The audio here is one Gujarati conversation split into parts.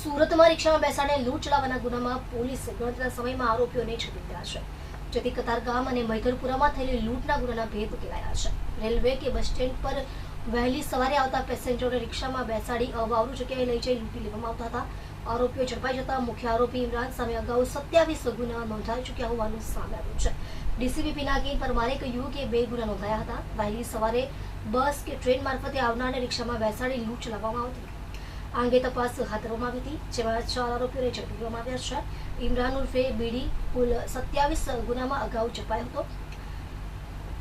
સુરતમાં રિક્ષામાં બેસાડીને લૂંટ ચલાવવાના ગુનામાં પોલીસે ગણતરીના સમયમાં આરોપીઓને ઝડપી લીધા છે, જેથી કતારગામ અને મૈધરપુરામાં થયેલી લૂંટના ગુનાના ભેદ ઉકેલાયા છે। રેલવે કે બસ સ્ટેન્ડ પર વહેલી સવારે આવતા પેસેન્જરોને રિક્ષામાં બેસાડી અવાવરૂ જગ્યાએ લઈ જઈ લૂંટી લેવામાં આવતા હતા। આરોપીઓ ઝડપાઈ જતા મુખ્ય આરોપી ઇમરાન સામે અગાઉ 27 ગુના નોંધાઈ ચૂક્યા હોવાનું સામે આવ્યું છે। ડીસીપી પિનાકી પરમારે કહ્યું કે 2 ગુના નોંધાયા હતા। વહેલી સવારે બસ કે ટ્રેન મારફતે આવનારને રિક્ષામાં બેસાડી લૂંટ ચલાવવામાં આવતી હતી। આ અંગે તપાસ હાથ ધરવામાં આવી હતી, જેમાં 4 આરોપીઓને ઝડપી લેવામાં આવ્યા છે। ઇમરાન ઉર્ફે બીડી કુલ 27 ગુનામાં અગાઉ ઝડપાયો હતો।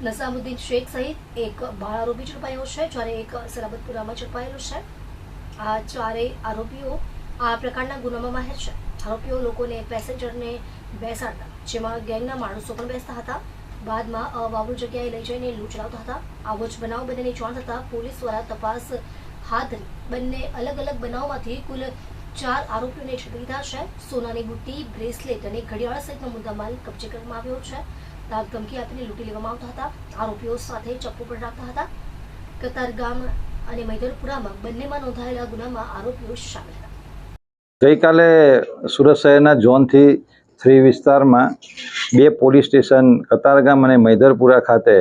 નસામુદ્દીન શેખ સહિત એક બાળ આરોપી ઝડપાયો છે, જ્યારે એક સલાબતપુરામાં ઝડપાયેલો છે। આ ચારેય આરોપીઓ આ પ્રકારના ગુનામાં માહેર છે। આરોપીઓ લોકોને પેસેન્જરને બેસાડતા, જેમાં ગેંગના માણસો પણ બેસતા હતા, બાદમાં અવાવરૂ જગ્યાએ લઈ જઈને લૂંટ ચલાવતા હતા। આવો જ બનાવ બનેની જાણ થતાં પોલીસ દ્વારા તપાસ હાથ ધરી બંને અલગ અલગ બનાવમાંથી કુલ 4 આરોપીઓને ઝડપી લીધા છે। સોનાની બુટ્ટી, બ્રેસલેટ અને ઘડિયાળ સહિતનો મુદ્દામાલ કબજે કરવામાં આવ્યો છે। ધાક ધમકી આપીને લૂંટી લેવામાં આવતા હતા। આરોપીઓ સાથે ચપ્પુ પણ રાખતા હતા। કતારગામ અને મૈધરપુરામાં બંનેમાં નોંધાયેલા ગુનામાં આરોપીઓ શામેલ હતા। ગઈકાલે સુરત શહેરના ઝોનથી 3 વિસ્તારમાં 2 પોલીસ સ્ટેશન કતારગામ અને મૈધરપુરા ખાતે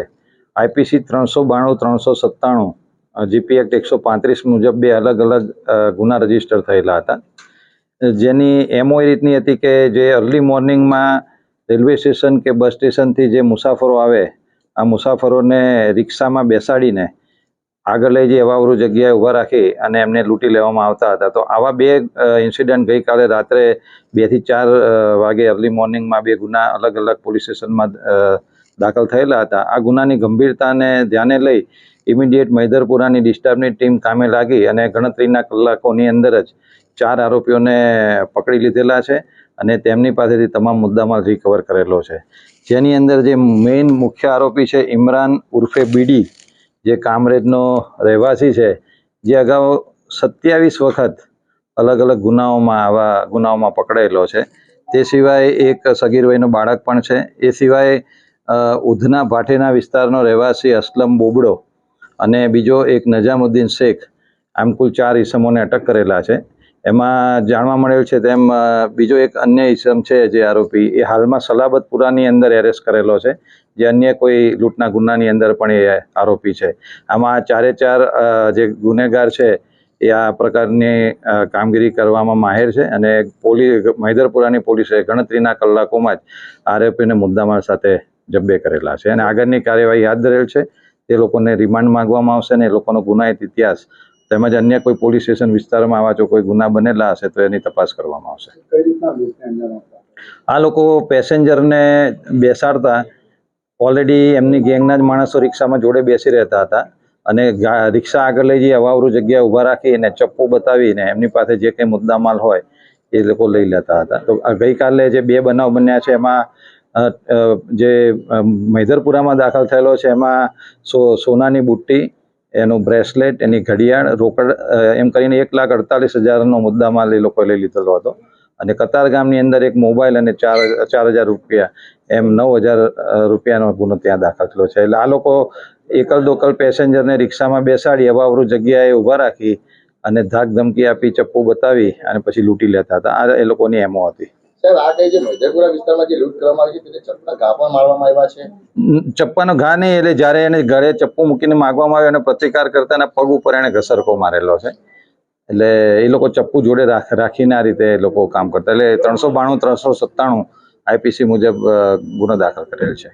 આઈપીસી 392-397 જીપી એક્ટ 135 મુજબ 2 અલગ અલગ ગુના રજીસ્ટર થયેલા હતા, જેની એમઓ એ રીતની હતી કે જે અર્લી મોર્નિંગમાં રેલવે સ્ટેશન કે બસ સ્ટેશનથી જે મુસાફરો આવે, આ મુસાફરોને રિક્ષામાં બેસાડીને આગળ લઈ જઈ અવાવરૂ જગ્યાએ ઊભા રાખી અને એમને લૂંટી લેવામાં આવતા હતા। તો આવા 2 ઇન્સિડન્ટ ગઈકાલે રાત્રે 2 થી 4 વાગે અર્લી મોર્નિંગમાં 2 ગુના અલગ અલગ પોલીસ સ્ટેશનમાં દાખલ થયેલા હતા। આ ગુનાની ગંભીરતાને ધ્યાને લઈ ઇમિડિયેટ મૈધરપુરાની ડિસ્ટર્બની ટીમ કામે લાગી અને ગણતરીના કલાકોની અંદર જ 4 આરોપીઓને પકડી લીધેલા છે અને તેમની પાસેથી તમામ મુદ્દામાલ રિકવર કરેલો છે, જેની અંદર જે મેઇન મુખ્ય આરોપી છે ઇમરાન ઉર્ફે બીડી, જે કામરેજનો રહેવાસી છે, જે અગાઉ 27 વખત અલગ અલગ આવા ગુનાઓમાં પકડાયેલો છે। તે સિવાય એક સગીર વયનો બાળક પણ છે। એ સિવાય ઉધના ભાટેના વિસ્તારનો રહેવાસી અસલમ બોબડો અને બીજો એક નજામુદ્દીન શેખ, આમ કુલ 4 ઈસમોને અટક કરેલા છે। એમાં જાણવા મળેલ છે તેમ બીજો એક અન્ય ઈસમ છે જે આરોપી, એ હાલમાં સલાબતપુરાની અંદર એરેસ્ટ કરેલો છે, જે અન્ય કોઈ લૂંટના ગુનાની અંદર પણ એ આરોપી છે। આમાં 4 જે ગુનેગાર છે એ આ પ્રકારની કામગીરી કરવામાં માહેર છે અને મૈધરપુરાની પોલીસે ગણતરીના કલાકોમાં જ આરોપીને મુદ્દામાલ સાથે જબ્બે કરેલા છે અને આગળની કાર્યવાહી હાથ ધરેલ છે। તે લોકોને રિમાન્ડ માંગવામાં આવશે અને એ લોકોનો ગુનાહિત ઇતિહાસ તેમજ અન્ય કોઈ પોલીસ સ્ટેશન વિસ્તારમાં આવા જો કોઈ ગુના બનેલા હશે તો એની તપાસ કરવામાં આવશે। આ લોકો પેસેન્જરને બેસાડતા ઓલરેડી એમની ગેંગના જ માણસો રિક્ષામાં જોડે બેસી રહેતા હતા અને રિક્ષા આગળ લઈ જઈ અવાવરૂ જગ્યાએ ઊભા રાખીને ચપ્પુ બતાવીને એમની પાસે જે કંઈ મુદ્દામાલ હોય એ લોકો લઈ લેતા હતા। તો ગઈકાલે જે 2 બનાવ બન્યા છે એમાં જે મૈધરપુરામાં દાખલ થયેલો છે એમાં સોનાની બુટ્ટી, એનું બ્રેસલેટ, એની ઘડિયાળ, રોકડ એમ કરીને 1,48,000નો મુદ્દામાલ એ લોકોએ લઈ લીધેલો હતો અને કતારગામની અંદર એક મોબાઈલ અને 4,000 રૂપિયા એમ 9,000 રૂપિયાનો ગુનો ત્યાં દાખલ થયેલો છે। એટલે આ લોકો એકલ દોકલ પેસેન્જરને રિક્ષામાં બેસાડી અવાવરૂ જગ્યાએ ઊભા રાખી અને ધાક ધમકી આપી, ચપ્પુ બતાવી અને પછી લૂંટી લેતા હતા। આ એ લોકોની એમો હતી। સાહેબ, આ કઈ જે મૈધરપુરા વિસ્તારમાં જે લૂંટ કરવામાં આવી છે તેને ચપ્પાના ઘા પણ મારવામાં આવ્યા છે? ચપ્પાનો ઘા નહીં, એટલે જ્યારે એને ગળે ચપ્પુ મૂકીને માગવામાં આવ્યો અને પ્રતિકાર કરતા એના પગ ઉપર એને ઘસરકો મારેલો છે। એટલે એ લોકો ચપ્પુ જોડે રાખીને આ રીતે એ લોકો કામ કરતા। એટલે 392-397 આઈપીસી મુજબ ગુનો દાખલ કરેલ છે।